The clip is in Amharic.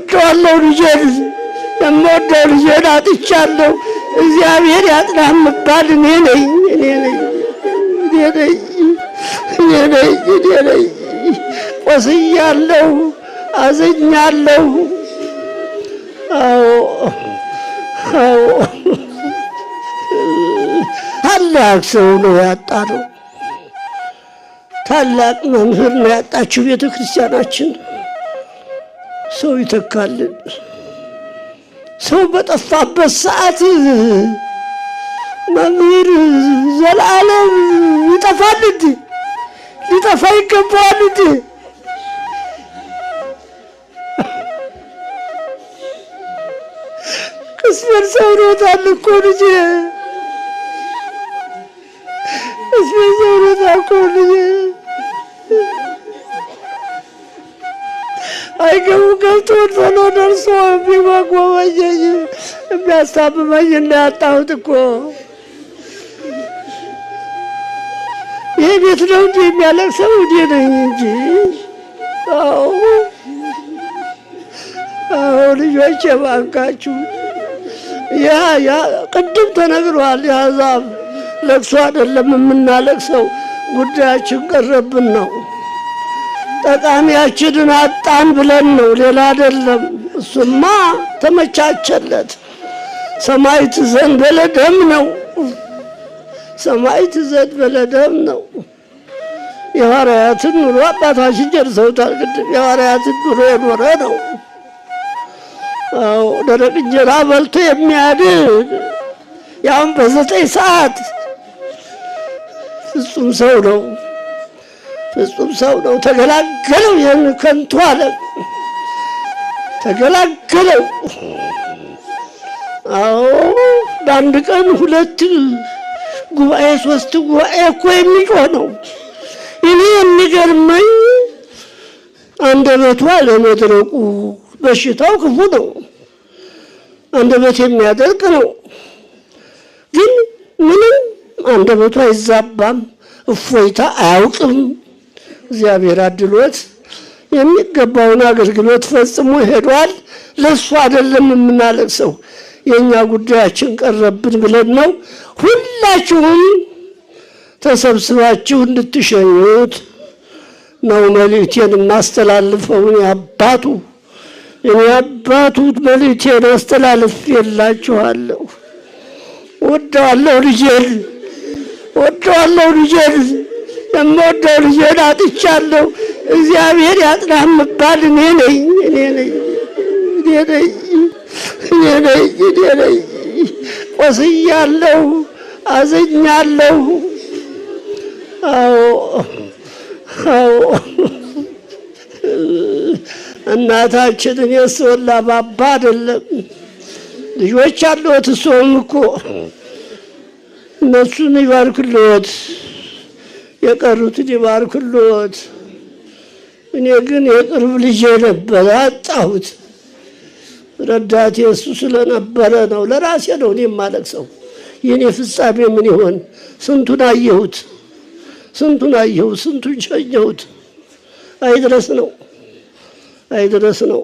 እወደዋለሁ ልጄን የምወደው ልጄን አጥቻለሁ። እግዚአብሔር ያጽናህ የምባል እኔ ነኝ። ቆስያለሁ፣ አዝኛለሁ። አዎ ታላቅ ሰው ነው ያጣነው። ታላቅ መምህር ነው ያጣችው ቤተ ክርስቲያናችን። ሰው ይተካልን። ሰው በጠፋበት ሰዓት መምህር ዘላለም ይጠፋል እንዴ? ሊጠፋ ይገባዋል እንዴ? ቅስሜን ሰብሮታል እኮ ልጄ፣ ቅስሜን ሰብሮታል እኮ ልጄ። አይገቡ ገብቶ ቶሎ ደርሶ የሚጓጓዘኝ የሚያስታምመኝ እና ያጣሁት እኮ ይሄ ቤት ነው እንጂ የሚያለቅሰው እኔ ነኝ እንጂ። አዎ ልጆቼ እባካችሁ፣ ያ ቅድም ተነግሯል። የአሕዛብ ለቅሶ አይደለም የምናለቅሰው፣ ጉዳያችን ቀረብን ነው። ጠቃሚያችንን አጣን ብለን ነው፣ ሌላ አይደለም። እሱማ ተመቻቸለት። ሰማዕት ዘእንበለ ደም ነው፣ ሰማዕት ዘእንበለ ደም ነው። የሐዋርያትን ኑሮ አባታችን ጨርሰውታል። ቅድም የሐዋርያትን ኑሮ የኖረ ነው። አዎ ደረቅ እንጀራ በልቶ የሚያድር ያውም በ9 ሰዓት ፍጹም ሰው ነው። ፍጹም ሰው ነው። ተገላገለው። ይህን ከንቱ ዓለም ተገላገለው። አዎ በአንድ ቀን 2 ጉባኤ 3 ጉባኤ እኮ የሚጮህ ነው። እኔ የሚገርመኝ አንደበቱ አለመድረቁ። በሽታው ክፉ ነው፣ አንደበት የሚያደርቅ ነው። ግን ምንም አንደበቱ አይዛባም፣ እፎይታ አያውቅም። እግዚአብሔር አድሎት የሚገባውን አገልግሎት ፈጽሞ ሄዷል። ለሱ አይደለም የምናለቅሰው፣ የኛ ጉዳያችን ቀረብን ብለን ነው። ሁላችሁም ተሰብስባችሁ እንድትሸኙት ነው መልእክቴን የማስተላልፈው። እኔ አባቱ መልእክቴን አስተላልፌላችኋለሁ። ወደዋለሁ ልጄን የምወደው ልጄን አጥቻለሁ። እግዚአብሔር ያጽናህ የምባል እኔ ነኝ። ቆስያለሁ፣ አዝኛለሁ። አዎ እናታችንን የስወላ ባባ አይደለም ልጆች አሉት። እሱም እኮ እነሱን ይባርክልዎት፣ የቀሩትን ይባርክልዎት። እኔ ግን የቅርብ ልጄ ነበር አጣሁት። ረዳቴ እሱ ስለነበረ ነው። ለራሴ ነው እኔ የማለቅሰው። የኔ ፍጻሜ ምን ይሆን? ስንቱን አየሁት፣ ስንቱን ሸኘሁት። አይድረስ ነው።